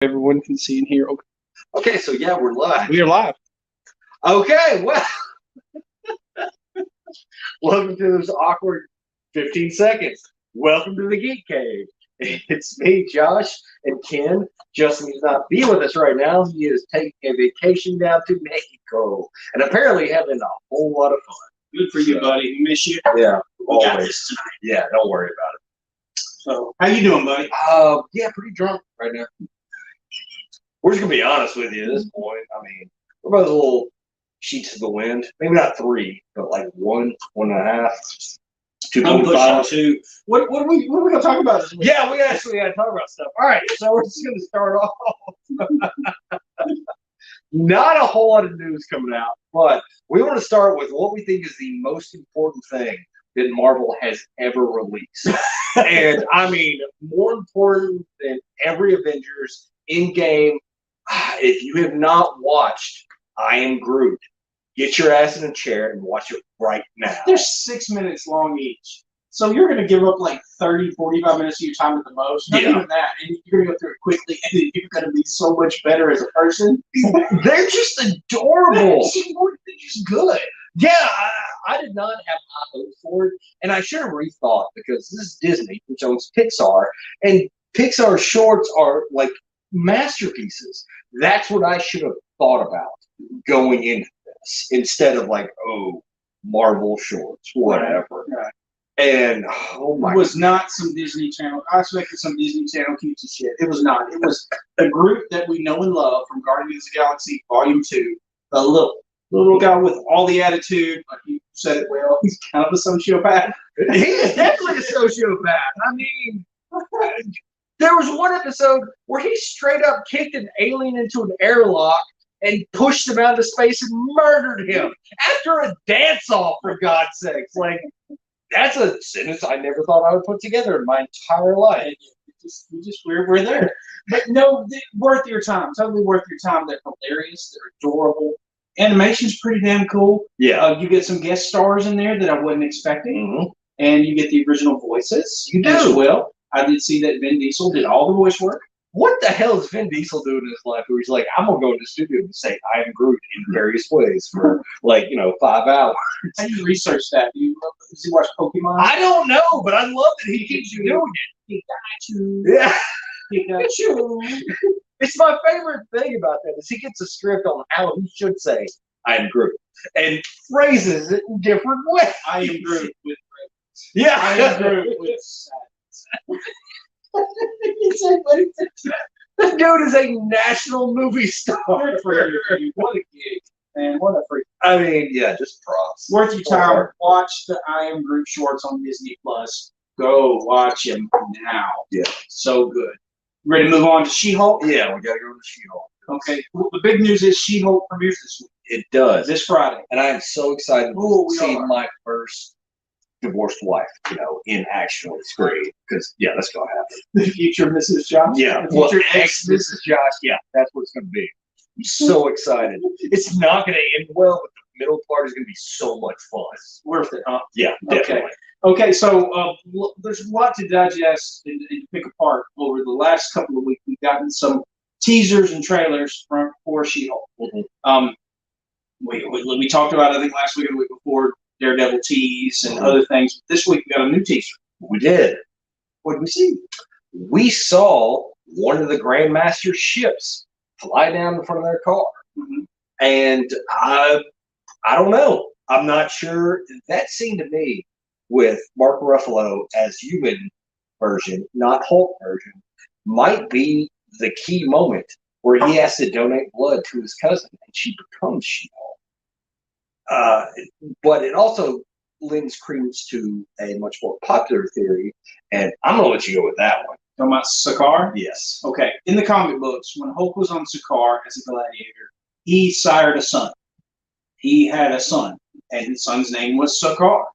Everyone can see and hear. Okay, Okay, so yeah, we're live. we are live. Okay, well, welcome to this awkward 15 seconds. Welcome to the Geek Cave. It's me, Josh, and Ken. Justin is not be with us right now. He is taking a vacation down to Mexico and apparently having a whole lot of fun. Good for you, buddy. We miss you. Yeah, We got always. this tonight. Yeah, don't worry about it. So, how you doing, buddy? Yeah, pretty drunk right now. We're just gonna be honest with you at this point. I mean, we're about little sheets of the wind. Maybe not three, but like one and a half, I'm 2.5. pushing two. What are we gonna talk about this week? Yeah, we actually got to talk about stuff. All right, so we're just gonna start off. Not a whole lot of news coming out, but we want to start with what we think is the most important thing that Marvel has ever released. And I mean, more important than every Avengers in game. If you have not watched I Am Groot, get your ass in a chair and watch it right now. They're 6 minutes long each. So you're going to give up like 30, 45 minutes of your time at the most. Not even that. And you're going to go through it quickly, and then you're going to be so much better as a person. They're just adorable. They're just good. Yeah, I did not have high hopes for it, and I should have rethought because this is Disney, which owns Pixar, and Pixar shorts are like masterpieces. That's what I should have thought about going into this instead of like, oh, Marvel shorts, whatever. Right. And oh my, it was not some Disney Channel. I expected some Disney Channel cutesy shit. It was not. It was a group that we know and love from Guardians of the Galaxy Volume 2. A little guy with all the attitude. Like you said it well. He's kind of a sociopath. he is definitely a sociopath. I mean, there was one episode where he straight up kicked an alien into an airlock and pushed him out of space and murdered him after a dance-off, for God's sakes. Like, that's a sentence I never thought I would put together in my entire life. We're there. But no, worth your time. Totally worth your time. They're hilarious. They're adorable. Animation's pretty damn cool. Yeah. You get some guest stars in there that I wasn't expecting. Mm-hmm. And you get the original voices. You do. As well. I did see that Vin Diesel did all the voice work. What the hell is Vin Diesel doing in his life where he's like, I'm going to go in the studio and say I am Groot in various ways for 5 hours? How do you research that? Does he watch Pokemon? I don't know, but I love that he keeps doing it. Pikachu. Yeah. Pikachu. It's my favorite thing about that is he gets a script on how he should say I am Groot and phrases it in different ways. I am Groot with praise. Yeah. I am Groot with sadness. This dude is a national movie star. What a gig, man. What a freak. I mean, yeah, just props. Worth your time. Watch the I Am Groot shorts on Disney Plus. Go watch them now. Yeah. So good. Ready to move on to She-Hulk? Yeah, we got to go to She-Hulk. Okay. Well, the big news is She-Hulk premieres this week. It does. This Friday. And I am so excited to see my first divorced wife, in action on the screen. Because, yeah, that's going to happen. The future Mrs. Josh? Yeah. The future ex-Mrs. Josh. Yeah, that's what it's going to be. I'm so excited. It's not going to end well, but the middle part is going to be so much fun. Worth it, huh? Yeah, definitely. Okay, so there's a lot to digest and pick apart over the last couple of weeks. We've gotten some teasers and trailers for She-Hulk. Mm-hmm. We talked about, I think, last week or the week before, Daredevil tease and other things. This week we got a new teaser. We did. What did we see? We saw one of the Grandmaster ships fly down in front of their car. Mm-hmm. And I don't know. I'm not sure. That scene to me with Mark Ruffalo as human version, not Hulk version, might be the key moment where he has to donate blood to his cousin and she becomes She-Hulk. But it also lends credence to a much more popular theory, and I'm going to let you go with that one. Talking about Sakaar? Yes. Okay. In the comic books, when Hulk was on Sakaar as a gladiator, he sired a son. He had a son, and his son's name was Sakaar.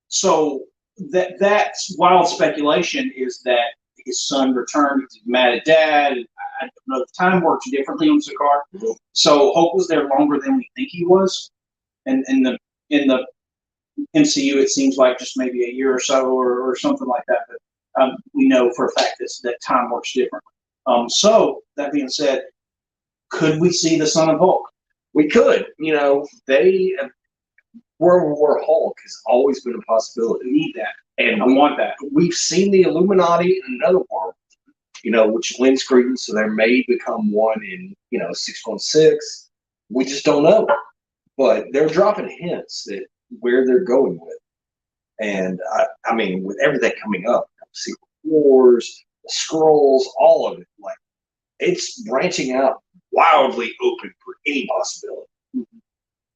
So that's wild speculation is that his son returned. He's mad at dad. I don't know if time works differently on Sakaar. Mm-hmm. So Hulk was there longer than we think he was. And in the MCU, it seems like just maybe a year or so or something like that. But we know for a fact that time works differently. So that being said, could we see the Son of Hulk? We could, they World War Hulk has always been a possibility. We need that, And I want that. we've seen the Illuminati in another world, which lends credence. So there may become one in, 616. We just don't know. But they're dropping hints that where they're going with. And I mean, with everything coming up, Secret Wars, the Scrolls, all of it, like it's branching out wildly open for any possibility.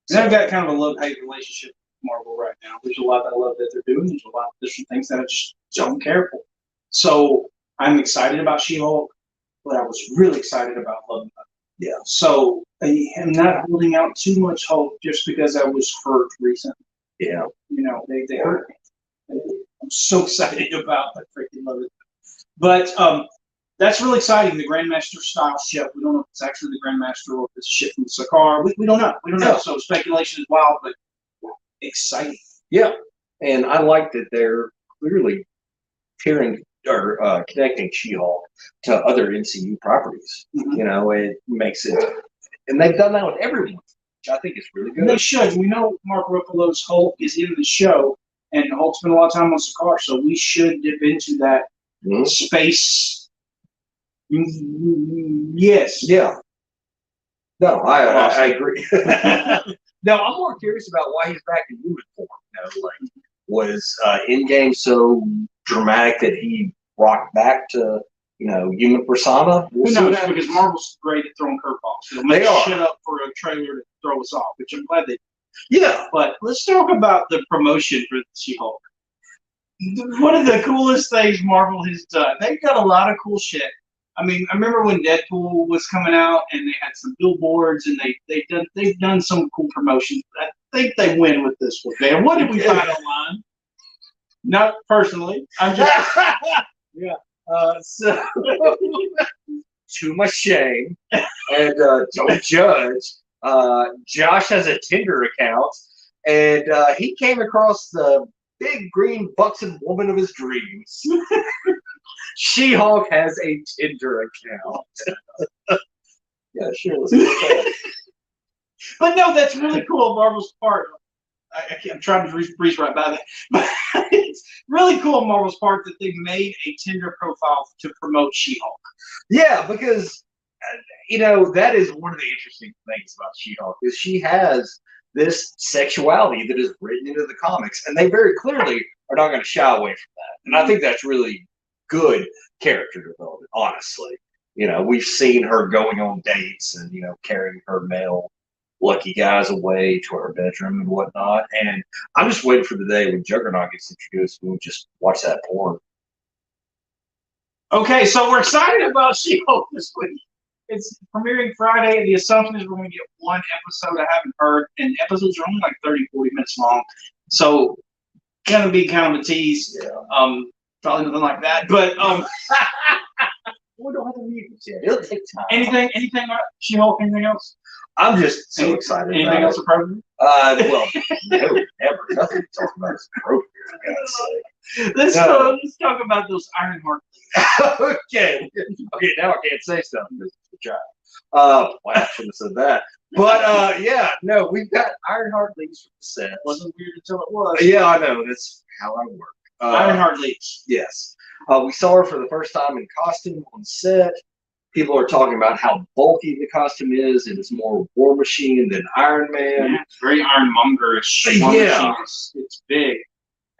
And I've got kind of a love-hate relationship with Marvel right now. There's a lot that I love that they're doing. There's a lot of different things that I just don't care for. So I'm excited about She-Hulk, but I was really excited about Love and Thunder. Yeah. So I am not holding out too much hope just because I was hurt recently. Yeah. They hurt me. I'm so excited about that freaking Love and Thunder. But that's really exciting. The Grandmaster style ship. We don't know if it's actually the Grandmaster or if it's a ship from Sakaar. We don't know. We don't know. So speculation is wild, but exciting. Yeah. And I like that they're clearly connecting She-Hulk to other MCU properties. Mm-hmm. It makes it, and they've done that with everyone, which I think is really good. And they should. We know Mark Ruffalo's Hulk is in the show, and Hulk spent a lot of time on Sakaar, so we should dip into that space. Yes. Yeah. No, I agree. No, I'm more curious about why he's back in human form. Was Endgame so dramatic that he rocked back to human persona? Who knows? Because Marvel's great at throwing curveballs. They'll make shit up for a trailer to throw us off, which I'm glad they. Yeah. But let's talk about the promotion for She-Hulk. One of the coolest things Marvel has done. They've got a lot of cool shit. I mean, I remember when Deadpool was coming out, and they had some billboards, and they've done some cool promotions. I think they win with this one. Man, what did we find online? Not personally. I'm just yeah. So to my shame, and don't judge. Josh has a Tinder account, and he came across the big green buxom woman of his dreams. She-Hulk has a Tinder account. Yeah, sure. Let's do that. But no, that's really cool. Marvel's part. I'm trying to breeze right by that, but it's really cool on Marvel's part that they made a Tinder profile to promote She-Hulk. Yeah, because that is one of the interesting things about She-Hulk is she has this sexuality that is written into the comics, and they very clearly are not going to shy away from that. And I think that's really good character development, honestly. We've seen her going on dates and, carrying her male lucky guys away to her bedroom and whatnot. And I'm just waiting for the day when Juggernaut gets introduced and we just watch that porn. Okay, so we're excited about She-Hulk this week. It's premiering Friday. The assumption is we're going to get one episode. I haven't heard, and episodes are only like 30, 40 minutes long. So, going to be kind of a tease. Yeah. Probably nothing like that, but we don't have to meet yet. It'll take time. Anything about She-Hulk? Anything else? I'm just so excited. Anything else appropriate? Well, no, never. Nothing to talk about is appropriate. Let's talk about those Ironheart. Okay, now I can't say something. Wow, I shouldn't have said that. But we've got Ironheart leaks from the set. It wasn't weird until it was. Yeah, I know. That's how I work. Ironheart leaks. Yes. We saw her for the first time in costume on set. People are talking about how bulky the costume is, and it's more War Machine than Iron Man. Yeah, it's very Ironmongerish. Yeah. It's big.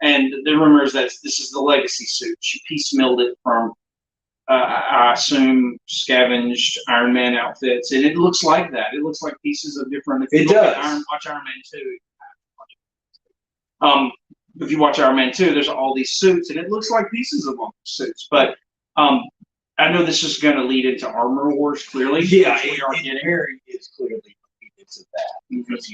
And the rumor is that this is the legacy suit. She piecemealed it from, I assume, scavenged Iron Man outfits. And it looks like that. It looks like pieces of different. It does. Watch Iron Man 2. If you watch Iron Man 2, there's all these suits, and it looks like pieces of all the suits. But I know this is going to lead into Armor Wars, clearly. Yeah, it's clearly leading into that. Because,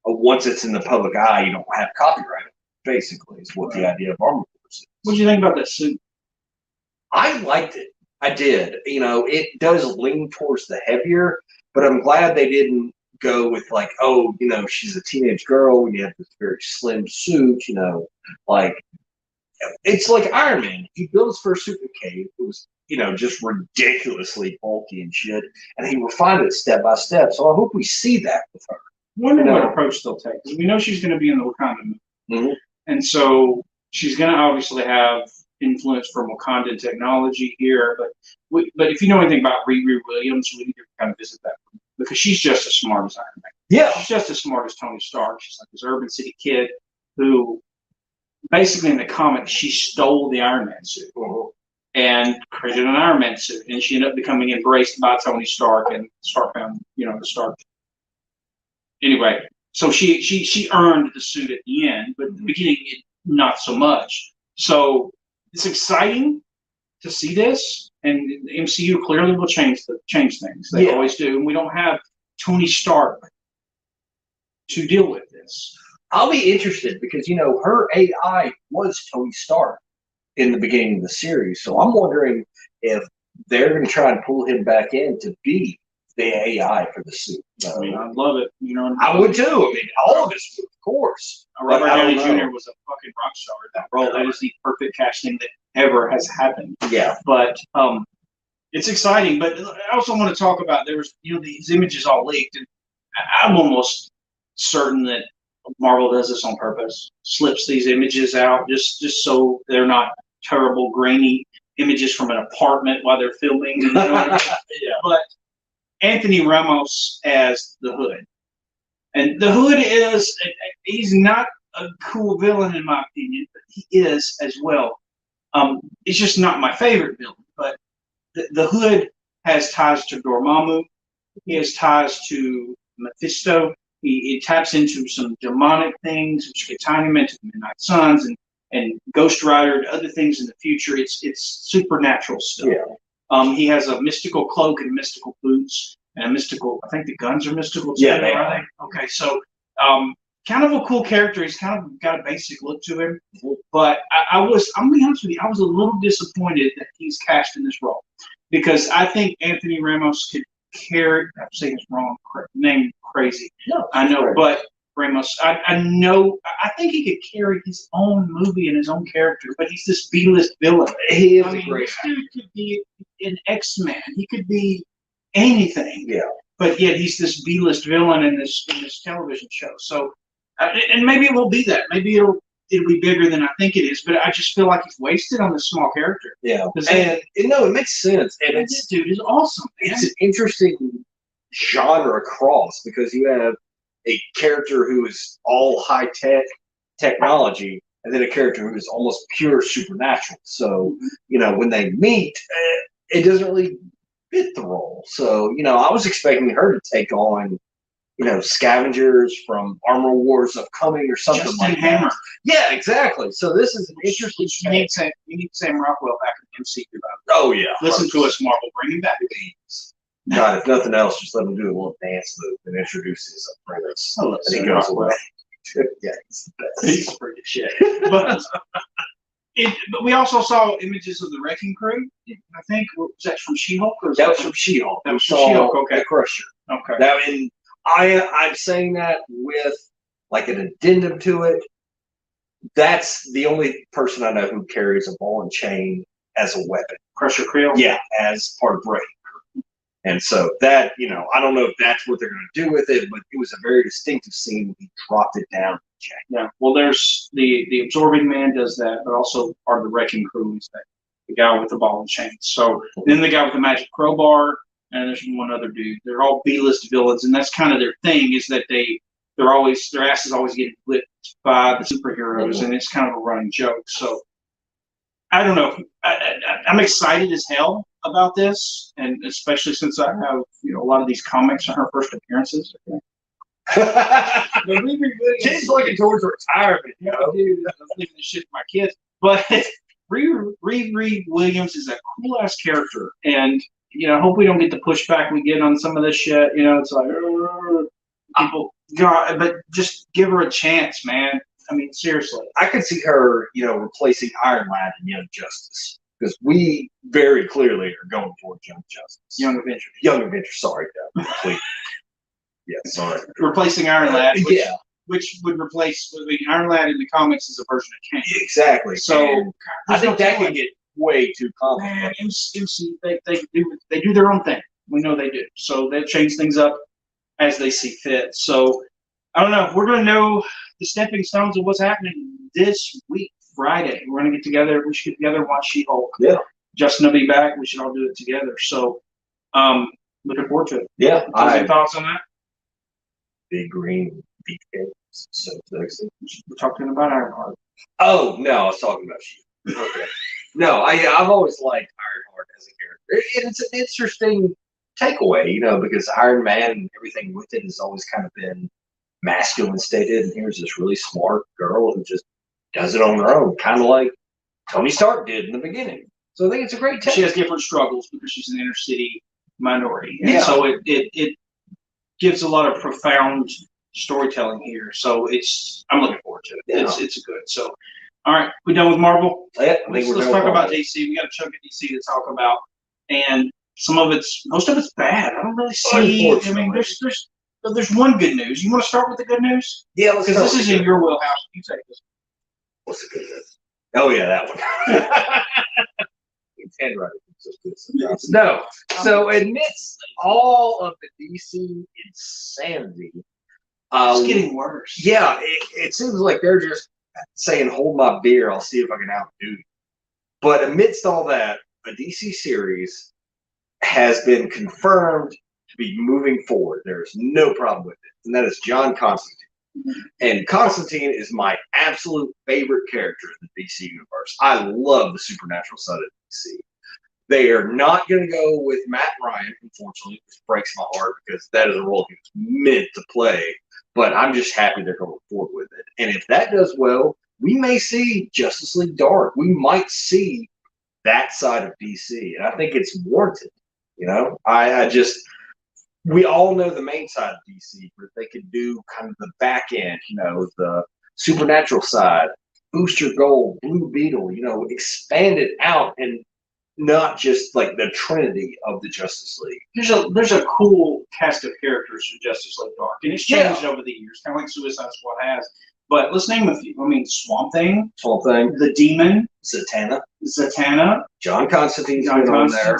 once it's in the public eye, you don't have copyright, basically, is what the idea of Armor Wars is. What do you think about that suit? I liked it. I did. It does lean towards the heavier, but I'm glad they didn't go with like, she's a teenage girl, and you have this very slim suit, like it's like Iron Man. He built his first suit in a cave. It was just ridiculously bulky and shit. And he refined it step by step. So I hope we see that with her. Wonder what approach they'll take. Because we know she's going to be in the Wakanda movie. Mm-hmm. And so she's going to obviously have influence from Wakandan technology here. But if you know anything about Riri Williams, we need to kind of visit that. Because she's just as smart as Iron Man. Yeah. She's just as smart as Tony Stark. She's like this urban city kid who, basically in the comics, she stole the Iron Man suit and created an Iron Man suit. And she ended up becoming embraced by Tony Stark, and Stark found, the Stark. Anyway, so she earned the suit at the end, but at the beginning, not so much. So it's exciting to see this, and the MCU clearly will change things. They always do, and we don't have Tony Stark to deal with this. I'll be interested because her AI was Tony Stark in the beginning of the series, so I'm wondering if they're going to try and pull him back in to be the AI for the suit. I mean, I'd love it. I would too. I mean, all of us would, of course. Robert Downey Jr. was a fucking rock star in that role. That is the perfect casting that ever has happened. Yeah. But it's exciting. But I also want to talk about, there was, these images all leaked, and I'm almost certain that Marvel does this on purpose. Slips these images out just so they're not terrible, grainy images from an apartment while they're filming. But Anthony Ramos as the Hood. And the Hood he's not a cool villain in my opinion, but he is as well. It's just not my favorite villain, but the Hood has ties to Dormammu. He has ties to Mephisto. He taps into some demonic things, which could tie him into the Midnight Suns and Ghost Rider and other things in the future. It's supernatural stuff. Yeah. He has a mystical cloak and mystical boots and a mystical, I think the guns are mystical too. Yeah, they are. Okay, so kind of a cool character. He's kind of got a basic look to him. But I'm going to be honest with you, I was a little disappointed that he's cast in this role. Because I think Anthony Ramos could carry, I'm saying it's wrong, name crazy. No, I know, but Ramos, I know, I think he could carry his own movie and his own character, but he's this B-list villain. He is a great this dude could be an X-Man. He could be anything. Yeah. But yet he's this B-list villain in this television show. So, and maybe it will be that. Maybe it'll be bigger than I think it is. But I just feel like he's wasted on this small character. Yeah. And it makes sense. And this dude is awesome. Man. It's an interesting genre cross because you have a character who is all high-tech technology and then a character who is almost pure supernatural. So, when they meet, it doesn't really fit the role. So, I was expecting her to take on, scavengers from Armor Wars Upcoming or something Justin like Hammer. that. Yeah, exactly. So this is an interesting. You need Sam Rockwell back in the MCU. Oh yeah. Listen to us, Marvel. Bring him back. God, if nothing else, just let him do a little dance move and introduce his apprentice. I love and he Sam goes Rockwell. away. Yeah, he's the best. He's pretty shit. But we also saw images of the Wrecking Crew. I think was that from She-Hulk? Or That was from She-Hulk. That was from She-Hulk. Okay. The Crusher. Okay. Now, and I'm saying that with like an addendum to it. That's the only person I know who carries a ball and chain as a weapon. Crusher Creel? Yeah, as part of Wrecking Crew. And so that, I don't know if that's what they're going to do with it, but it was a very distinctive scene when he dropped it down. Yeah, well, there's the Absorbing Man does that, but also part of the Wrecking Crew is that the guy with the ball and chain. So then the guy with the magic crowbar, and there's one other dude. They're all B-list villains, and that's kind of their thing is that their ass is always getting whipped by the superheroes, and it's kind of a running joke. So I don't know. I'm excited as hell about this, and especially since I have a lot of these comics are her first appearances. She's looking towards retirement. Dude, I was leaving this shit to my kids. But Riri Williams is a cool ass character, and I hope we don't get the pushback we get on some of this shit. It's like people, God, but just give her a chance, man. I mean, seriously. I could see her, replacing Iron Lad and Young Justice because we very clearly are going towards Young Justice. Young Avengers. Young Avengers. Sorry, complete. Yeah, sorry. Replacing Iron Lad. Which would replace Iron Lad in the comics is a version of Kang. Exactly. So I think that could get way too common. Man, MC, they do their own thing. We know they do. So they change things up as they see fit. So I don't know. We're going to know the stepping stones of what's happening this week, Friday. We're going to get together. We should get together and watch She-Hulk. Yeah. Justin will be back. We should all do it together. So looking forward to it. Yeah. Any thoughts on that? Big green beefcake. So sexy. We're talking about Ironheart. Oh, no, I was talking about She. Okay. No, I've always liked Ironheart as a character. It's an interesting takeaway, you know, because Iron Man and everything with it has always kind of been masculine stated, and here's this really smart girl who just does it on her own, kind of like Tony Stark did in the beginning. So I think it's a great take. She has different struggles because she's an inner city minority, and Yeah. so it gives a lot of profound storytelling here. So I'm looking forward to it. Yeah. It's good. So, all right, we done with Marvel? Yeah, Let's talk about DC. We got a chunk of DC to talk about, and most of it's bad. I don't really see. I mean, there's one good news. You want to start with the good news? Yeah, let's Because this is in your wheelhouse. You take this. What's the good news? Oh yeah, that one. It's handwriting. No. So amidst all of the DC insanity, It's getting worse. yeah, it seems like they're just saying, "Hold my beer. I'll see if I can outdo you." But amidst all that, a DC series has been confirmed to be moving forward. There's no problem with it, and that is John Constantine. And Constantine is my absolute favorite character in the DC universe. I love the supernatural side of DC. They are not going to go with Matt Ryan, unfortunately, which breaks my heart because that is a role he was meant to play. But I'm just happy they're going forward with it. And if that does well, we may see Justice League Dark. We might see that side of DC. And I think it's warranted. You know, we all know the main side of DC, but they could do kind of the back end, you know, the supernatural side, Booster Gold, Blue Beetle, you know, expand it out and not just like the trinity of the Justice League. There's a cool cast of characters for Justice League Dark, and it's changed over the years, kind of like Suicide Squad has. But let's name a few. I mean, Swamp Thing, the Demon, Zatanna, John Constantine's been on there.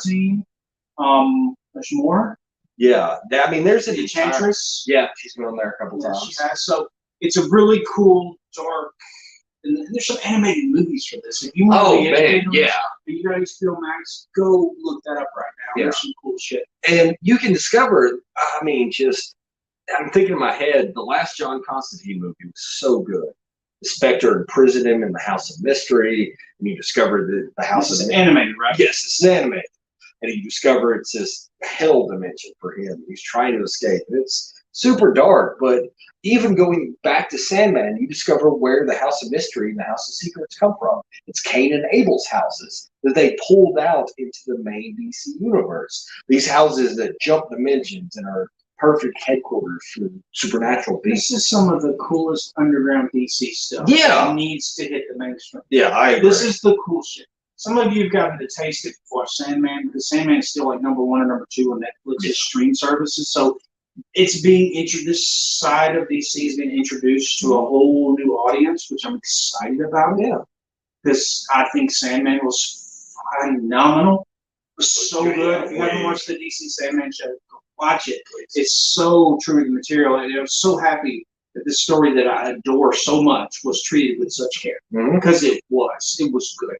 There's more. Yeah, I mean, there's The Enchantress. Yeah, she's been on there a couple times. She has. So it's a really cool, dark. And there's some animated movies for this. If you want to be educated, you guys feel Max, go look that up right now. Yeah. There's some cool shit. And you can discover, I mean, I'm thinking in my head, the last John Constantine movie was so good. The Spectre imprisoned him in the House of Mystery, and you discover the House of Mystery. Animated, right? Yes, it's animated. And you discover it's this hell dimension for him. He's trying to escape. And it's super dark, but even going back to Sandman, you discover where the House of Mystery and the House of Secrets come from. It's Cain and Abel's houses that they pulled out into the main DC universe. These houses that jump dimensions and are perfect headquarters for supernatural beings. This is some of the coolest underground DC stuff. Yeah. It needs to hit the mainstream. Yeah, I agree. This is the cool shit. Some of you have gotten to taste it before Sandman, because Sandman is still like #1 or #2 on Netflix's stream services. So it's being introduced. This side of DC is being introduced to a whole new audience, which I'm excited about. Yeah, because I think Sandman was phenomenal. It was so good. If you haven't watched the DC Sandman show, go watch it. It's so true to the material, and I was so happy that this story that I adore so much was treated with such care, because it was good.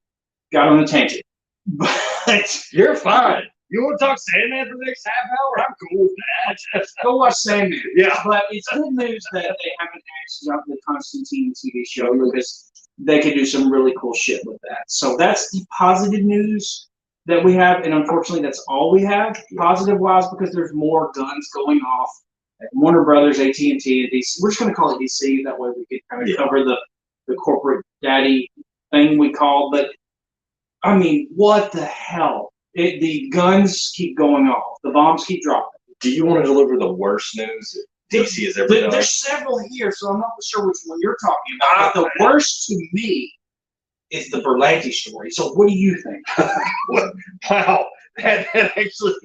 Got on a tangent, but you're fine. You want to talk Sandman for the next half hour? I'm cool with that. Go watch Sandman. Yeah. But it's good news that they haven't actually got the Constantine TV show, because they could do some really cool shit with that. So that's the positive news that we have, and unfortunately that's all we have positive-wise, because there's more guns going off at Warner Brothers, AT&T, and DC. We're just going to call it DC, that way we could kind of cover the corporate daddy thing we call. But, I mean, what the hell? The guns keep going off. The bombs keep dropping. Do you want to deliver the worst news DC has ever done? There's several here, so I'm not sure which one you're talking about. But the worst to me is the Berlanti story. So what do you think? Wow. That actually,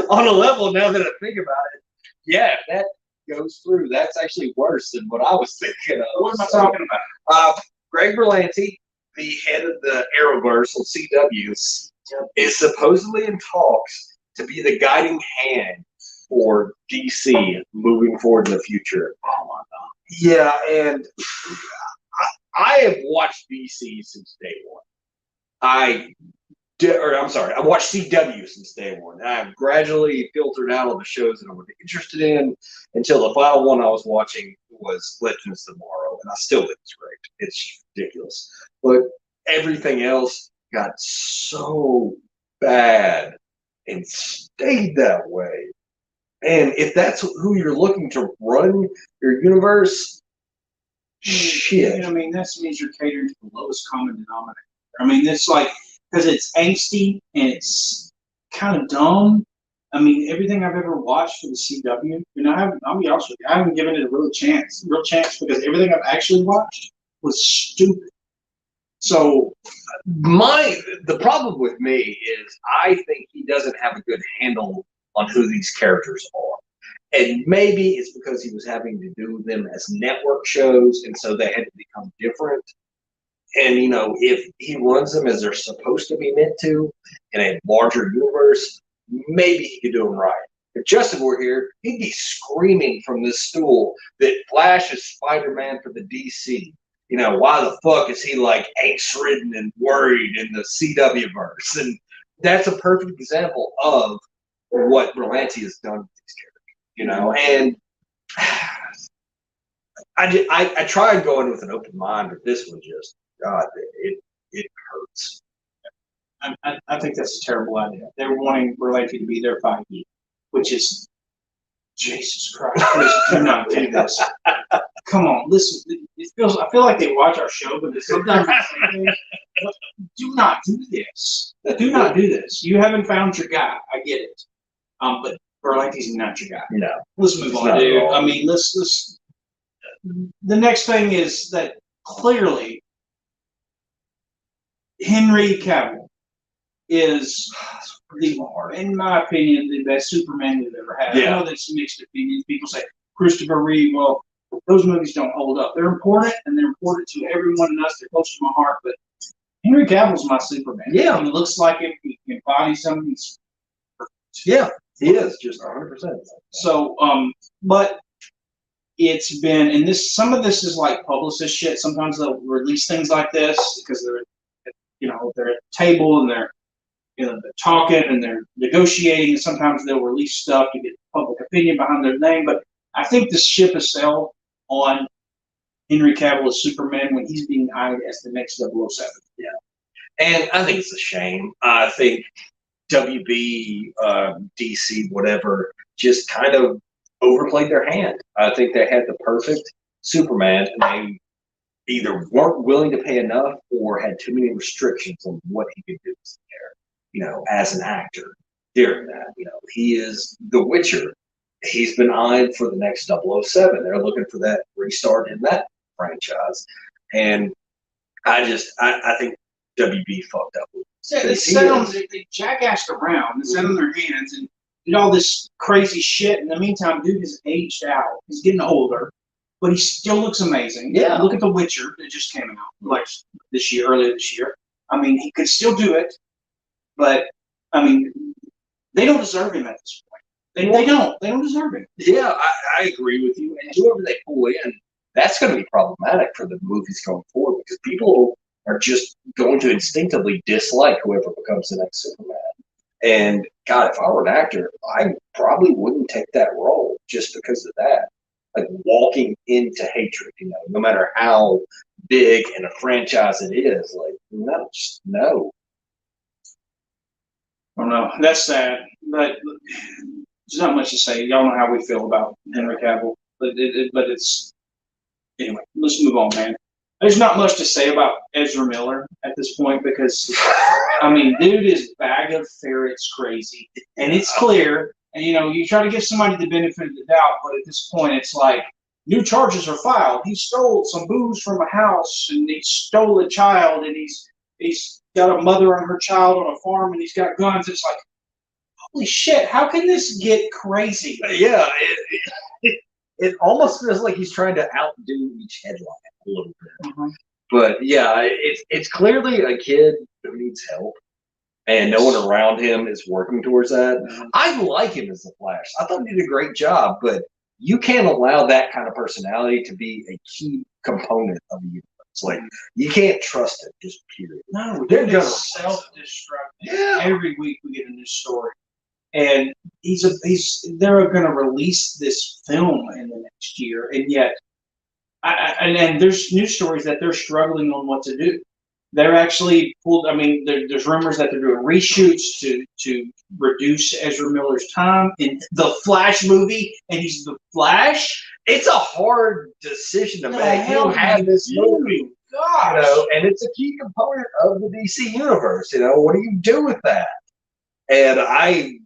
on a level, now that I think about it, yeah, that goes through. That's actually worse than what I was thinking of. What am I talking about? Greg Berlanti the head of the Arrowverse on CW, is supposedly in talks to be the guiding hand for DC moving forward in the future. Oh my God. Yeah, and I have watched DC since day one. I'm sorry, I watched CW since day one. And I've gradually filtered out all the shows that I was interested in until the final one I was watching was Legends of Tomorrow, and I still think it's great. It's ridiculous. But everything else got so bad and stayed that way. And if that's who you're looking to run your universe, shit. I mean, that means you're catering to the lowest common denominator. I mean, it's like, because it's angsty and it's kind of dumb. I mean, everything I've ever watched for the CW, I'll be honest with you, I haven't given it a real chance because everything I've actually watched was stupid. So, the problem with me is I think he doesn't have a good handle on who these characters are. And maybe it's because he was having to do them as network shows, and so they had to become different. And, if he runs them as they're supposed to be meant to in a larger universe, maybe he could do them right. If Justin were here, he'd be screaming from this stool that Flash is Spider-Man for the DC. Why the fuck is he like angst-ridden and worried in the CW verse? And that's a perfect example of what Berlanti has done with these characters, and I tried going with an open mind, but this one just, God, it hurts. I think that's a terrible idea. They're wanting Berlanti to be their 5e, which is, Jesus Christ, please do not do this. Come on, listen. I feel like they watch our show, but sometimes do not do this. Do not do this. You haven't found your guy. I get it. But Berlanti's not your guy. No. Let's move on, dude. I mean, let's. The next thing is that clearly Henry Cavill is in my opinion, the best Superman we've ever had. Yeah. I know there's some mixed opinions. People say Christopher Reeve. Well, those movies don't hold up. They're important, and they're important to everyone in us. They're close to my heart. But Henry Cavill's my Superman. Yeah. He looks like him. He embodies him. He's yeah, he is just 100%. So, but it's been, and some of this is like publicist shit. Sometimes they'll release things like this because they're at the table and they're talking and they're negotiating, and sometimes they'll release stuff to get public opinion behind their name. But I think the ship has sailed on Henry Cavill as Superman when he's being eyed as the next 007. Yeah. And I think it's a shame. I think WB, DC, whatever, just kind of overplayed their hand. I think they had the perfect Superman, and they either weren't willing to pay enough or had too many restrictions on what he could do as a character, as an actor. During that, he is The Witcher. He's been eyed for the next 007. They're looking for that restart in that franchise. And I think WB fucked up with it. They jackassed around and sat on their hands and did all this crazy shit. In the meantime, dude has aged out. He's getting older, but he still looks amazing. Yeah. Look at The Witcher that just came out earlier this year. I mean, he could still do it, but I mean, they don't deserve him at this point. They don't deserve him. Yeah, I agree with you. And whoever they pull in, that's going to be problematic for the movies going forward because people are just going to instinctively dislike whoever becomes the next Superman. And God, if I were an actor, I probably wouldn't take that role just because of that. Like walking into hatred, no matter how big and a franchise it is, like no. I don't know. That's sad, but there's not much to say. Y'all know how we feel about Henry Cavill, but it's anyway. Let's move on, man. There's not much to say about Ezra Miller at this point because, I mean, dude is bag of ferrets crazy, and it's clear. And you try to give somebody the benefit of the doubt, but at this point, it's like new charges are filed. He stole some booze from a house, and he stole a child, and he's got a mother and her child on a farm, and he's got guns. It's like, holy shit! How can this get crazy? Yeah, it almost feels like he's trying to outdo each headline a little bit. Mm-hmm. But yeah, it's clearly a kid who needs help, and no one around him is working towards that. I like him as the Flash. I thought he did a great job, but you can't allow that kind of personality to be a key component of the universe. Like you can't trust it, just period. No, They're they're gonna self-destructing. Yeah. Every week we get a new story, and they're going to release this film in the next year, and yet, and there's news stories that they're struggling on what to do. They're actually pulled. I mean, there's rumors that they're doing reshoots to reduce Ezra Miller's time in the Flash movie, and he's the Flash. It's a hard decision to make. You have this movie, Gosh. and it's a key component of the DC universe. What do you do with that? And I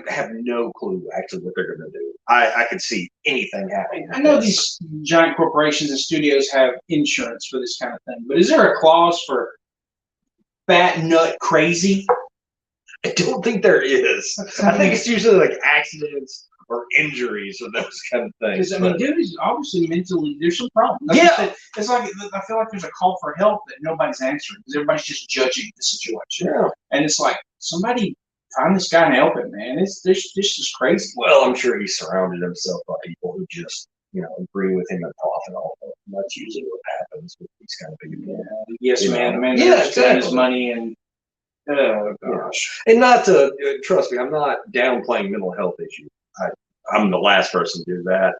have no clue actually what they're going to do. I could see anything happening. I know these giant corporations and studios have insurance for this kind of thing, but is there a clause for fat nut crazy? I don't think there is. I think it's usually like accidents or injuries or those kind of things. Because I mean, dude is obviously mentally there's some problem. Yeah, it's like I feel like there's a call for help that nobody's answering because everybody's just judging the situation. Yeah, and it's like somebody find this guy and help him, man. This is crazy. Well, I'm sure he surrounded himself by people who just agree with him and profit off of him. That's usually what happens with these kind of people. Yeah. Yes, man. Man, yeah, exactly. His money and. Oh gosh! And not to trust me, I'm not downplaying mental health issues. I'm the last person to do that.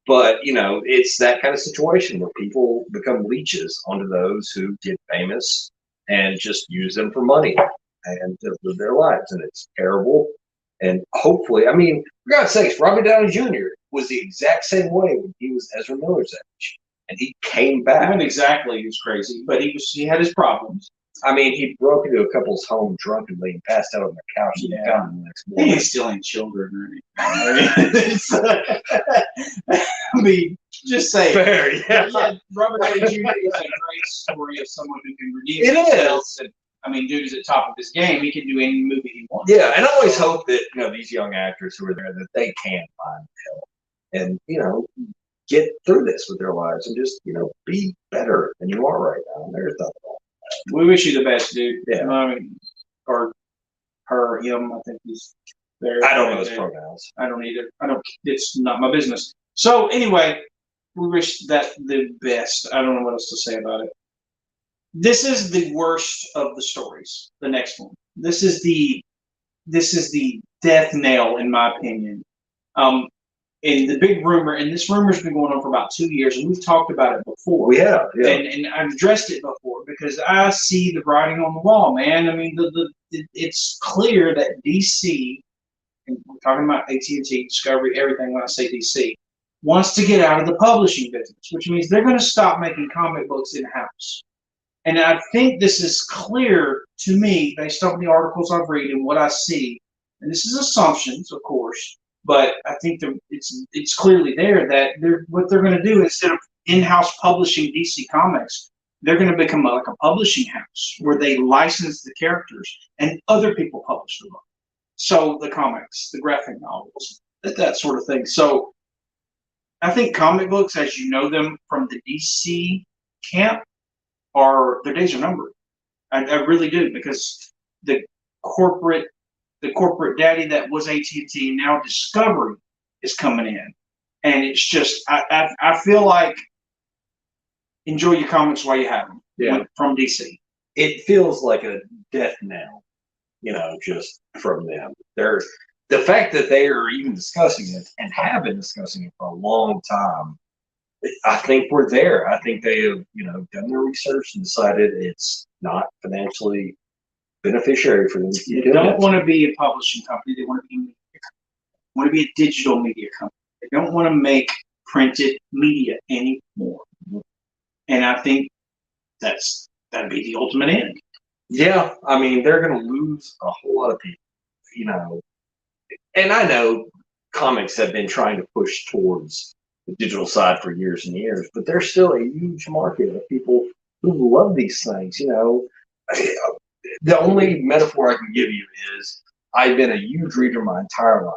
But it's that kind of situation where people become leeches onto those who get famous and just use them for money and to live their lives, and it's terrible. And hopefully, I mean, for God's sakes, Robert Downey Jr. was the exact same way when he was Ezra Miller's age, and he came back. Not exactly, he was crazy, but he had his problems. I mean, he broke into a couple's home drunkenly and passed out on the couch and got him the next morning. He's stealing children or anything. I mean, just say fair, yeah. Robert Downey Jr. is a great story of someone who can redeem it himself. Is. And, I mean, dude is at top of his game. He can do any movie he wants. Yeah, and I always hope that these young actors who are there that they can find help and get through this with their lives and just be better than you are right now. And there's nothing wrong. We wish you the best, dude. Yeah. I mean, or her, him. I think he's there. I don't know his pronouns. I don't either. I don't. It's not my business. So anyway, we wish that the best. I don't know what else to say about it. This is the worst of the stories. The next one. This is the death nail, in my opinion. And the big rumor, and this rumor's been going on for about 2 years, and we've talked about it before. We have, yeah. And I've addressed it before because I see the writing on the wall, man. I mean, it's clear that DC, and we're talking about AT&T, Discovery, everything when I say DC, wants to get out of the publishing business, which means they're going to stop making comic books in-house. And I think this is clear to me based on the articles I've read and what I see. And this is assumptions, of course. But I think it's clearly there that what they're going to do instead of in-house publishing DC Comics, they're going to become like a publishing house where they license the characters and other people publish them. So the comics, the graphic novels, that sort of thing. So I think comic books, as you know them from the DC camp, their days are numbered. I really do, because the corporate daddy that was AT&T, now Discovery, is coming in, and it's just I feel like enjoy your comics while you have them. Yeah. From DC, it feels like a death knell, just from them. The fact that they are even discussing it and have been discussing it for a long time. I think we're there. I think they have, done their research and decided it's not financially beneficiary for them. They don't want to be a publishing company. They want to be a media company. They want to be a digital media company. They don't want to make printed media anymore. And I think that'd be the ultimate end. Yeah, I mean, they're going to lose a whole lot of people, And I know comics have been trying to push towards the digital side for years and years, but there's still a huge market of people who love these things. The only metaphor I can give you is I've been a huge reader my entire life,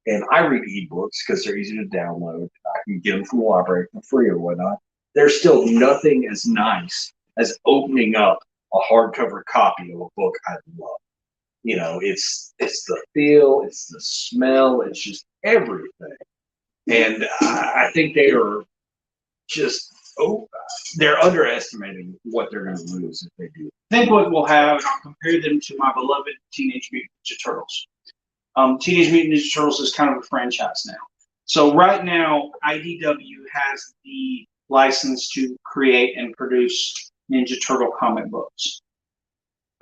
and I read ebooks because they're easy to download. I can get them from the library for free or whatnot. there's still nothing as nice as opening up a hardcover copy of a book I love. You know, it's the feel, it's the smell, it's just everything. And I think they are just they're underestimating what they're going to lose if they do. I think what we'll have, and I'll compare them to my beloved Teenage Mutant Ninja Turtles. Teenage Mutant Ninja Turtles is kind of a franchise now. So right now, IDW has the license to create and produce Ninja Turtle comic books.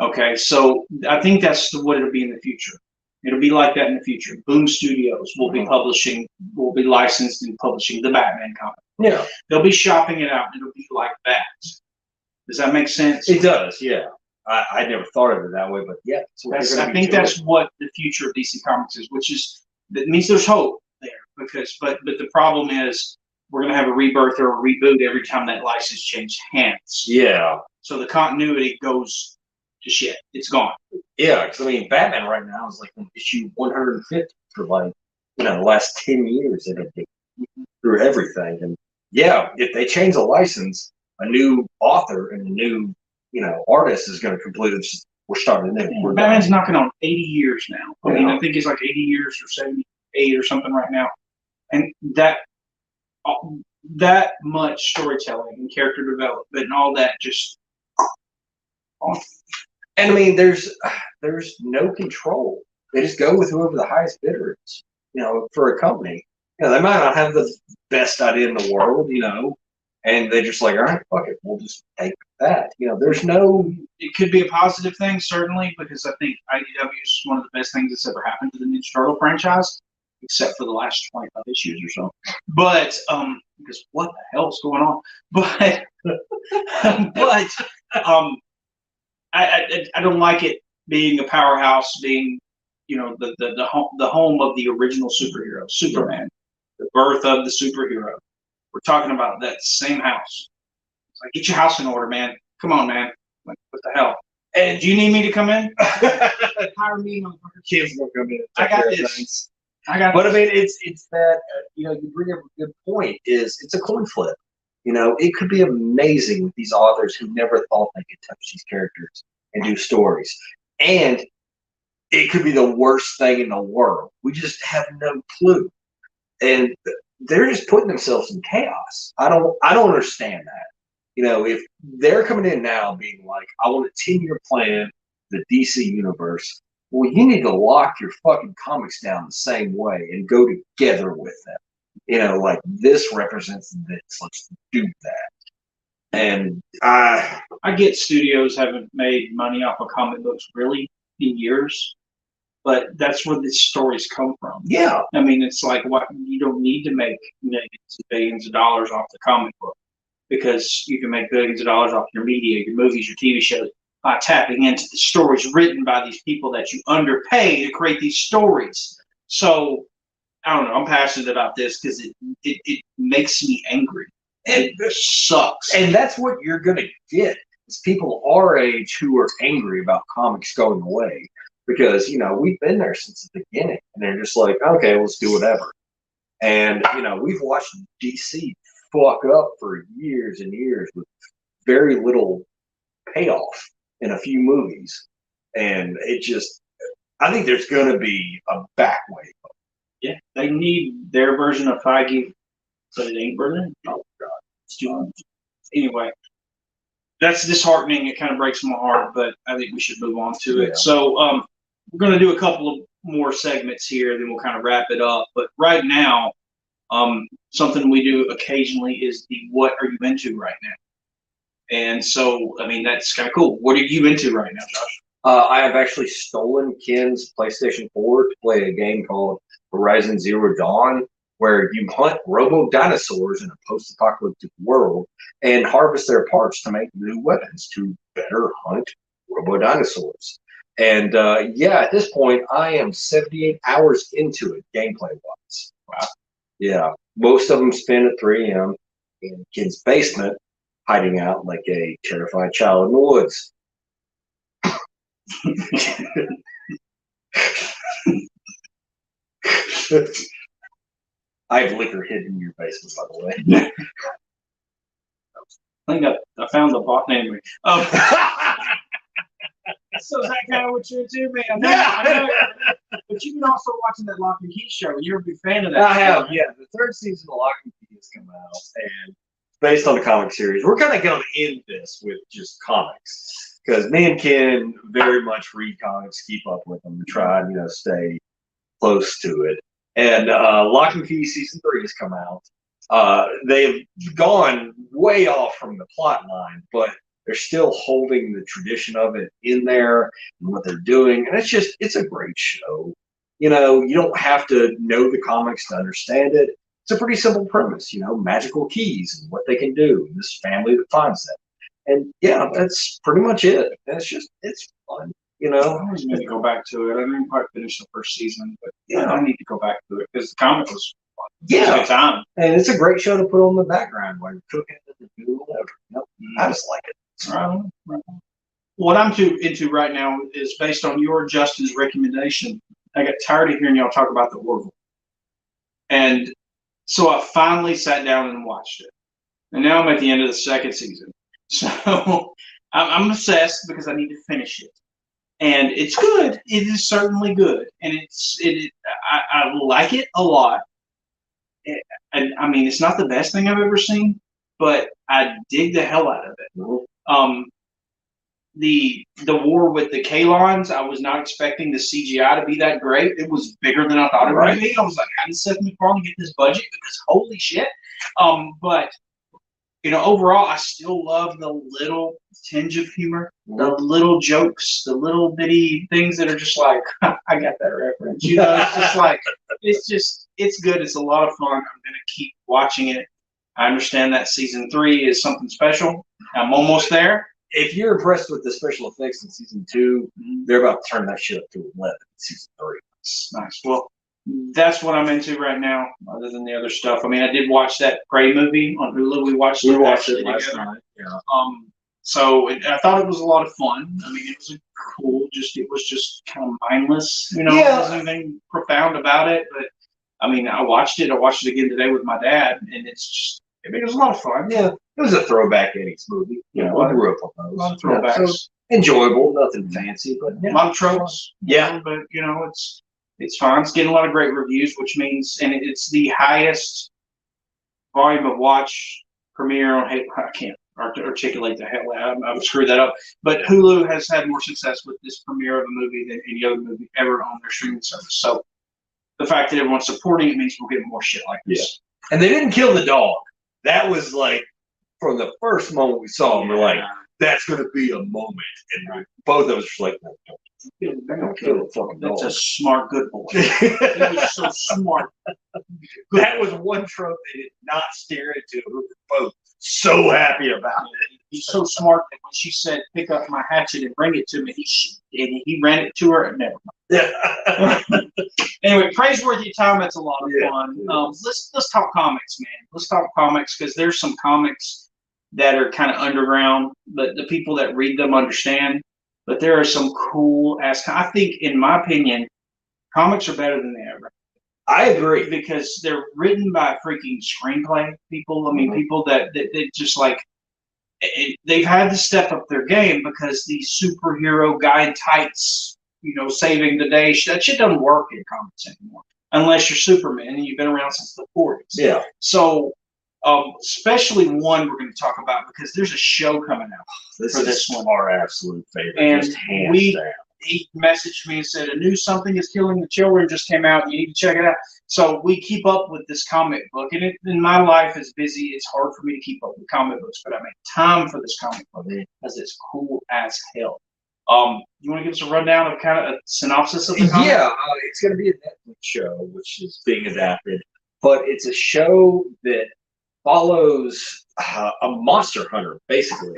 Okay, so I think that's what it'll be in the future. It'll be like that in the future. Boom Studios will be will be licensed and publishing the Batman comic. Yeah. They'll be shopping it out. It'll be like that. Does that make sense? It does, yeah. I never thought of it that way, but yeah. I think that's what the future of DC Comics is, that means there's hope there. But the problem is we're going to have a rebirth or a reboot every time that license changes hands. Yeah. So the continuity goes to shit. It's gone. Yeah, because I mean, Batman right now is like on issue 150 for like, the last 10 years and it through everything. And yeah, if they change the license, a new author and a new, artist is going to complete it. We're starting new. Yeah, Batman's knocking on 80 years now. I mean, I think he's like 80 years or 78 or something right now. And that much storytelling and character development and all that just. And I mean, there's no control. They just go with whoever the highest bidder is. For a company, they might not have the best idea in the world, and they're just like, all right, fuck it, we'll just take that. There's no. It could be a positive thing, certainly, because I think IDW is one of the best things that's ever happened to the Ninja Turtle franchise, except for the last 25 issues or so. But because what the hell's going on? But I don't like it being a powerhouse, being the home of the original superhero, Superman, the birth of the superhero. We're talking about that same house. It's like, get your house in order, man. Come on, man. Like, what the hell? And do you need me to come in? Hire me, motherfucker. Kids will come in. I got this. But I mean, it's that you bring up a good point. It's a coin flip. It could be amazing with these authors who never thought they could touch these characters and do stories, and it could be the worst thing in the world. We just have no clue, and they're just putting themselves in chaos. I don't understand that. If they're coming in now being like, I want a 10-year plan, the DC universe. Well, you need to lock your fucking comics down the same way and go together with them. Like this represents this. Let's do that. And I get studios haven't made money off of comic books really in years, but that's where the stories come from. Yeah. I mean, it's like, what, you don't need to make millions and billions of dollars off the comic book, because you can make billions of dollars off your media, your movies, your TV shows, by tapping into the stories written by these people that you underpay to create these stories. So I don't know. I'm passionate about this because it makes me angry. It sucks. And that's what you're gonna get. Is people our age who are angry about comics going away, because we've been there since the beginning, and they're just like, okay, let's do whatever. And we've watched DC fuck up for years and years with very little payoff in a few movies, and I think there's gonna be a back wave. Yeah, they need their version of Feige, but it ain't Berlin. Oh God, it's too much. Anyway, that's disheartening. It kind of breaks my heart, but I think we should move on to it. So we're going to do a couple of more segments here, then we'll kind of wrap it up. But right now, something we do occasionally is the "What are you into right now?" And so, I mean, that's kind of cool. What are you into right now, Josh? I have actually stolen Ken's PlayStation 4 to play a game called Horizon Zero Dawn, where you hunt robo-dinosaurs in a post-apocalyptic world and harvest their parts to make new weapons to better hunt robo-dinosaurs. And at this point, I am 78 hours into it, gameplay-wise. Wow. Yeah, most of them spend at 3 a.m. in Ken's basement, hiding out like a terrified child in the woods. I have liquor hidden in your basement, by the way. I think I found the bot anyway. So is that kind of what you're into, man? I know. But you've been also watching that Lock and Key show, and you're a big fan of that. I have, yeah. The third season of Lock and Key has come out, and based on the comic series, we're kind of going to end this with just comics because me and Ken very much read comics, keep up with them, and try and stay close to it. And Lock and Key season 3 has come out. They've gone way off from the plot line, but they're still holding the tradition of it in there and what they're doing. And it's a great show. You don't have to know the comics to understand it. It's a pretty simple premise, magical keys and what they can do, and this family that finds them. And yeah, that's pretty much it. And it's fun, I always need to go back to it. I didn't quite finish the first season, but yeah, I need to go back to it because the comic was fun. Yeah. It was a good time. And it's a great show to put on the background while you're cooking and doing whatever. I just like it. Right. What I'm into right now is based on your Justin's recommendation. I got tired of hearing y'all talk about the Orville. And so I finally sat down and watched it. And now I'm at the end of the second season. So I'm obsessed because I need to finish it. And it's good. It is certainly good. And I like it a lot. And I mean, it's not the best thing I've ever seen, but I dig the hell out of it. The war with the Kalons, I was not expecting the CGI to be that great. It was bigger than I thought it would be. I was like, how did Seth MacFarlane get this budget? Because holy shit. But overall, I still love the little tinge of humor, the little jokes, the little bitty things that are just like, I got that reference. It's just like, it's good. It's a lot of fun. I'm going to keep watching it. I understand that season 3 is something special. I'm almost there. If you're impressed with the special effects in season 2, they're about to turn that shit up to 11 in season 3. Nice. Well, that's what I'm into right now, other than the other stuff. I mean, I did watch that Prey movie on Hulu. We watched it last together. night. Yeah. So I thought it was a lot of fun. I mean, it was cool. It was just kind of mindless. There wasn't anything profound about it. But I mean, I watched it. I watched it again today with my dad, and it was a lot of fun. Yeah, it was a throwback 80s movie. We grew up on those. A lot of throwbacks. Yeah, so enjoyable, nothing fancy, but a lot of tropes. Yeah, but it's fine. It's getting a lot of great reviews, which means, and it's the highest volume of watch premiere on. I can't articulate the hell out. I would screw that up. But Hulu has had more success with this premiere of a movie than any other movie ever on their streaming service. So the fact that everyone's supporting it means we'll get more shit like this. Yeah. And they didn't kill the dog. That was like, from the first moment we saw him, we're like, that's going to be a moment. And both of us were like, don't kill the fucking dog. That's a smart, good boy. He was so smart. That was one trope they did not steer into. We were both so happy about it. He's so smart that when she said, pick up my hatchet and bring it to me, he ran it to her and never mind. Anyway, praiseworthy time. That's a lot of fun. Let's talk comics, man. Let's talk comics because there's some comics that are kind of underground, but the people that read them understand. But there are some cool ass. I think, in my opinion, comics are better than they ever. I agree because they're written by freaking screenplay people. I mean, people that just like. They've had to step up their game because the superhero guy in tights, saving the day, that shit doesn't work in comics anymore unless you're Superman and you've been around since the 40s. Yeah. So, especially one we're going to talk about because there's a show coming out for this one. Our absolute favorite. And he messaged me and said a new Something is Killing the Children just came out. You need to check it out. So we keep up with this comic book, and in my life is busy. It's hard for me to keep up with comic books, but I make time for this comic book because it's cool as hell. You want to give us a rundown of kind of a synopsis of the comic? Yeah, it's going to be a Netflix show, which is being adapted, but it's a show that follows a monster hunter, basically.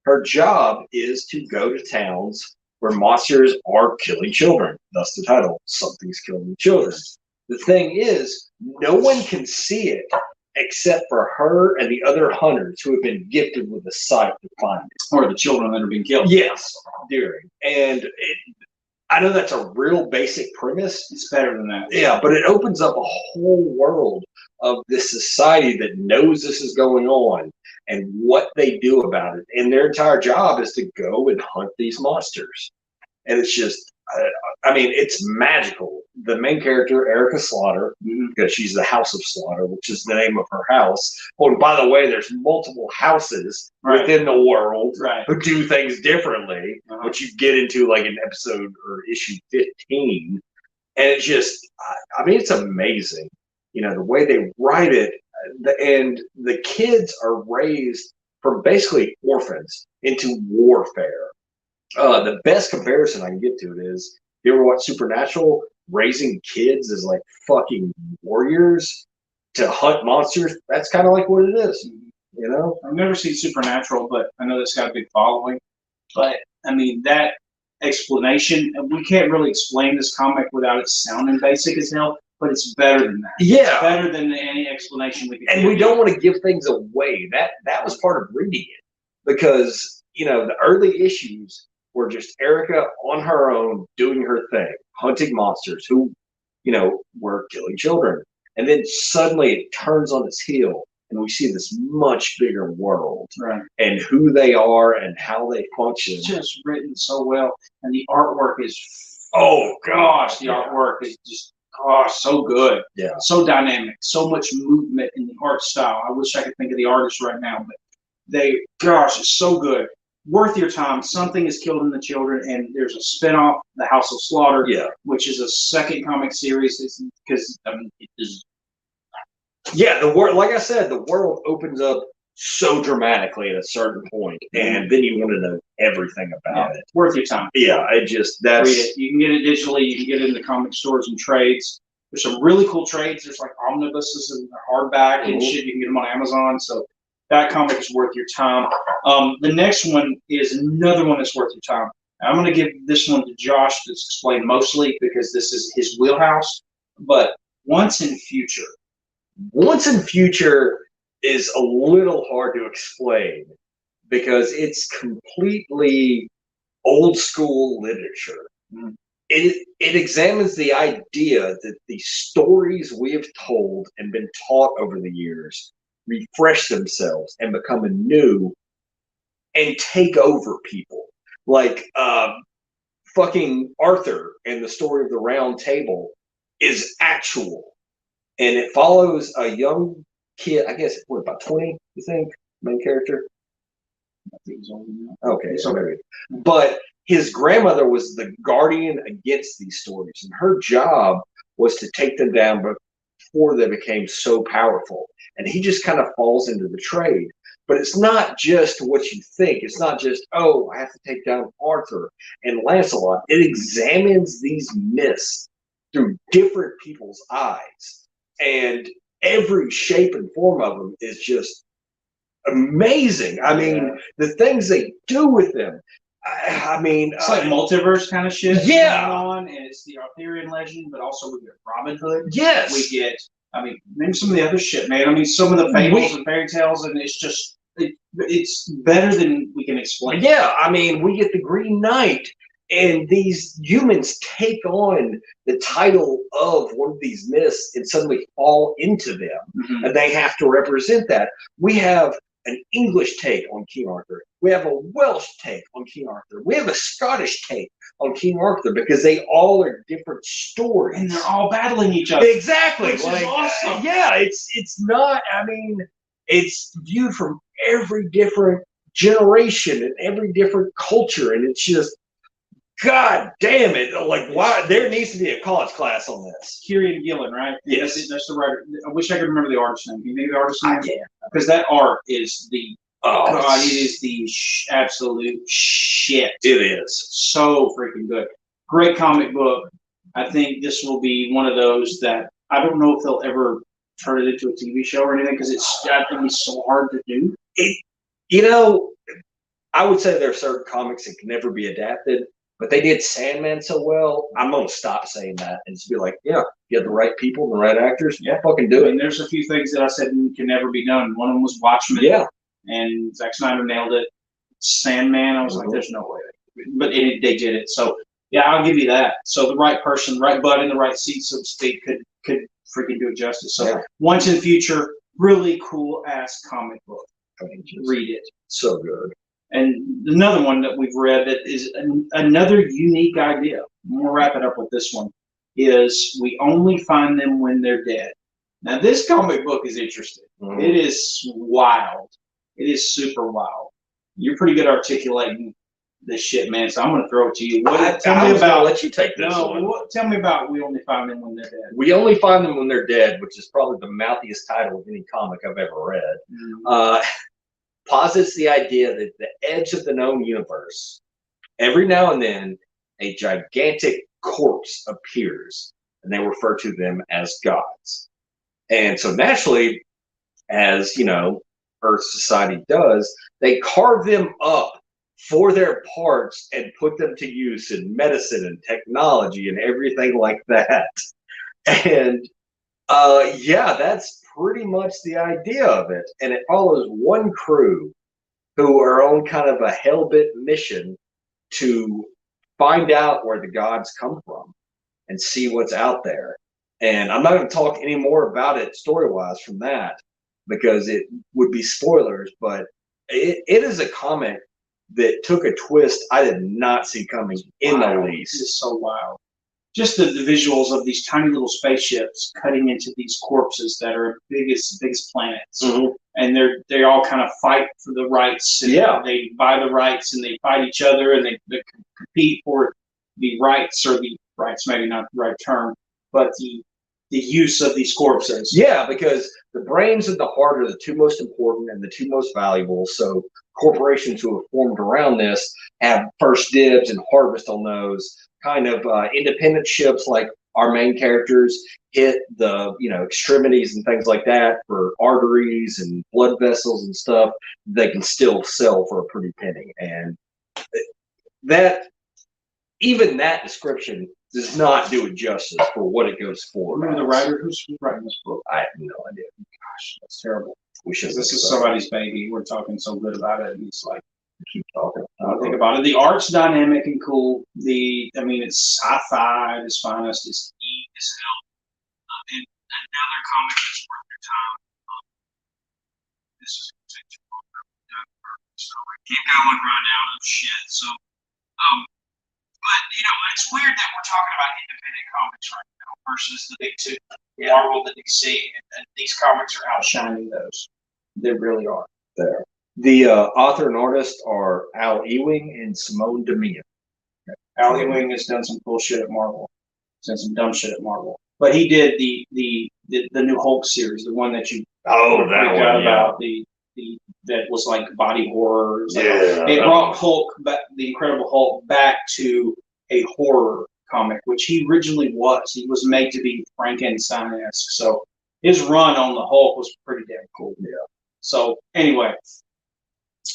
Her job is to go to towns where monsters are killing children. Thus the title, Something's Killing Children. The thing is, no one can see it except for her and the other hunters who have been gifted with the sight to find it. Or the children that are being killed. Yes, during. And I know that's a real basic premise. It's better than that. Yeah, but it opens up a whole world of this society that knows this is going on and what they do about it. And their entire job is to go and hunt these monsters. And it's just, I mean, it's magical. The main character, Erica Slaughter, because she's the House of Slaughter, which is the name of her house. Oh, and by the way, there's multiple houses within the world who do things differently, which you get into like in episode or issue 15. And it's just, I mean, it's amazing. You know, the way they write it, and the kids are raised from basically orphans into warfare. The best comparison I can get to it is, you ever watch Supernatural? Raising kids as like fucking warriors to hunt monsters. That's kind of like what it is, you know? I've never seen Supernatural, but I know that's got a big following. But I mean, that explanation, we can't really explain this comic without it sounding basic as hell, but it's better than that. Yeah. It's better than any explanation we could And we don't want to give things away. That was part of reading it, because, you know, the early issues were just Erica on her own doing her thing, hunting monsters who, you know, were killing children. And then suddenly it turns on its heel and we see this much bigger world and who they are and how they function. It's just written so well. And the artwork is, oh gosh, the artwork is just, gosh, so good. Yeah. So dynamic, so much movement in the art style. I wish I could think of the artist right now, but gosh, it's so good. Worth your time. Something is killed in the children, and there's a spinoff, The House of Slaughter, which is a second comic series. Because I mean, it is. Yeah, the world, like I said, the world opens up so dramatically at a certain point, and then you want to know everything about it. Worth your time. Yeah, read it. You can get it digitally. You can get it in the comic stores and trades. There's some really cool trades. There's like omnibuses and hardback and shit. You can get them on Amazon. So that comic is worth your time. The next one is another one that's worth your time. I'm going to give this one to Josh to explain mostly because this is his wheelhouse. But Once in Future. Once in Future is a little hard to explain because it's completely old school literature. It examines the idea that the stories we have told and been taught over the years refresh themselves and become anew and take over people. Like fucking Arthur and the story of the Round Table is actual. And it follows a young kid, I guess, what, about 20, you think, main character? I think he's older than that. Okay, so maybe. But his grandmother was the guardian against these stories, and her job was to take them down before they became so powerful. And he just kind of falls into the trade. But it's not just what you think. It's not just, oh, I have to take down Arthur and Lancelot. It examines these myths through different people's eyes. And every shape and form of them is just amazing. I mean, the things they do with them. I mean, it's like multiverse kind of shit. Yeah. Going on, and it's the Arthurian legend, but also we get Robin Hood. Yes. We get, I mean, name some of the other shit, man. I mean, some of the fables and fairy tales, and it's just, it's better than we can explain. Yeah. I mean, we get the Green Knight, and these humans take on the title of one of these myths and suddenly fall into them, and they have to represent that. We have an English take on King Arthur. We have a Welsh take on King Arthur. We have a Scottish take on King Arthur because they all are different stories. And they're all battling each other. Exactly. Which is awesome. Yeah, it's not, I mean, it's viewed from every different generation and every different culture. And it's just, God damn it. Like, why? There needs to be a college class on this. Kieran Gillen, right? Yes. That's the writer. I wish I could remember the artist name. Can you name the artist name? I can. Because that art is the, God, it is the absolute shit. It is. So freaking good. Great comic book. I think this will be one of those that I don't know if they'll ever turn it into a TV show or anything because I think it's so hard to do. You know, I would say there are certain comics that can never be adapted. But they did Sandman so well, I'm going to stop saying that and just be like, yeah, you have the right people and the right actors, fucking do it. And there's a few things that I said can never be done. One of them was Watchmen. Yeah. And Zack Snyder nailed it. Sandman, I was like, there's no way. But they did it. So Yeah, I'll give you that. So the right person, right butt in the right seat, so to speak, could freaking do it justice. So once in the future, really cool ass comic book. Read it. So good. And another one that we've read that is another unique idea. We'll wrap it up with this one. Is we only find them when they're dead. Now this comic book is interesting. It is wild. It is super wild. You're pretty good articulating this shit, man. So I'm going to throw it to you. Tell me about. Let you take this one. Tell me about. We only find them when they're dead. We only find them when they're dead, which is probably the mouthiest title of any comic I've ever read. Posits the idea that the edge of the known universe, every now and then, a gigantic corpse appears, and they refer to them as gods. And so naturally, as you know, Earth society does, they carve them up for their parts and put them to use in medicine and technology and everything like that. And yeah, that's pretty much the idea of it. And it follows one crew who are on kind of a hell-bent mission to find out where the gods come from and see what's out there. And I'm not going to talk any more about it story-wise from that because it would be spoilers, but it is a comic that took a twist I did not see coming in the least. It is so wild. Just the visuals of these tiny little spaceships cutting into these corpses that are biggest planets, and they all kind of fight for the rights. And they buy the rights and they fight each other and they compete for the rights, or the rights, maybe not the right term, but the use of these corpses. Yeah, because the brains and the heart are the two most important and the two most valuable. So corporations who have formed around this have first dibs and harvest on those. Kind of independent ships like our main characters hit the extremities and things like that for arteries and blood vessels and stuff. They can still sell for a pretty penny, and that even that description does not do it justice for what it goes for. Remember the writer who's writing this book? I have no idea. Gosh, that's terrible. We should. This is somebody's baby. We're talking so good about it, and it's like. Keep talking. Think about it. The art's dynamic and cool. It's sci-fi at its finest. It's neat as hell. And another comic that's worth your time. This is going to take too long. So I can't go and run out of shit. So, but it's weird that we're talking about independent comics right now versus the big two, Marvel, the DC, and these comics are outshining those. They really are. There. The author and artist are Al Ewing and Simone Demian. Al Ewing has done some cool shit at Marvel. He's done some dumb shit at Marvel. But he did the new Hulk series, the one that you that one, about that was like body horror. It brought Hulk back, the Incredible Hulk, back to a horror comic, which he originally was. He was made to be Frankenstein-esque. So his run on the Hulk was pretty damn cool. Yeah. So anyway.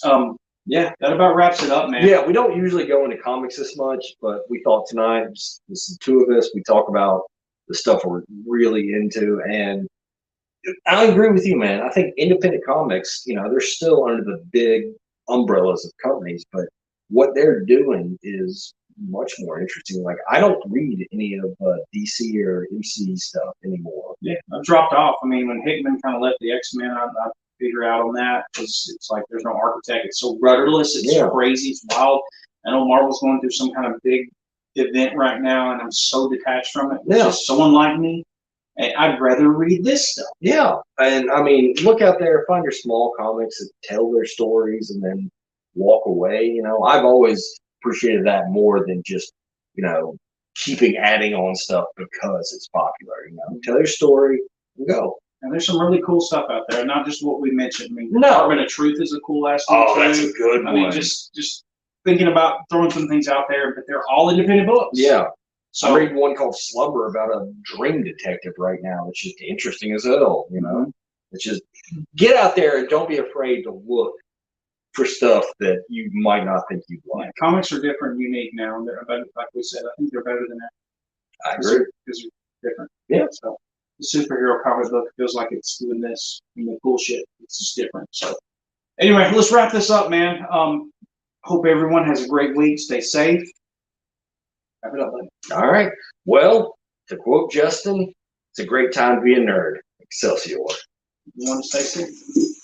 That about wraps it up, man. Yeah, we don't usually go into comics this much, but we thought tonight, just the two of us, we talk about the stuff we're really into. And I agree with you, man. I think independent comics, they're still under the big umbrellas of companies, but what they're doing is much more interesting. Like, I don't read any of DC or MC stuff anymore. Yeah, I've dropped off. I mean, when Hickman kind of left the X-Men, I figure out on that because it's like there's no architect. It's so rudderless. It's crazy. It's wild. I know Marvel's going through some kind of big event right now, and I'm so detached from it. It's just so unlike me. And I'd rather read this stuff. Yeah, and I mean, look out there, find your small comics that tell their stories, and then walk away. I've always appreciated that more than just keeping adding on stuff because it's popular. Tell your story and go. And there's some really cool stuff out there, not just what we mentioned. I mean, Department of Truth is a cool ass thing. Oh, that's a good one. I mean, just thinking about throwing some things out there, but they're all independent books. Yeah. So, I'm reading one called Slumber about a dream detective right now. It's just interesting as hell, It's just get out there and don't be afraid to look for stuff that you might not think you'd like. Comics are different and unique now. They're better, like we said, I think they're better than that. I agree. Because they're different. Yeah. So the superhero comic book feels like it's doing this and the cool shit. It's just different. So anyway, let's wrap this up, man. Hope everyone has a great week. Stay safe. Wrap it up, buddy. All right. Well, to quote Justin, it's a great time to be a nerd. Excelsior. You want to stay safe?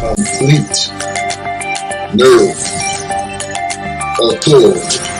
Complete nerve authority.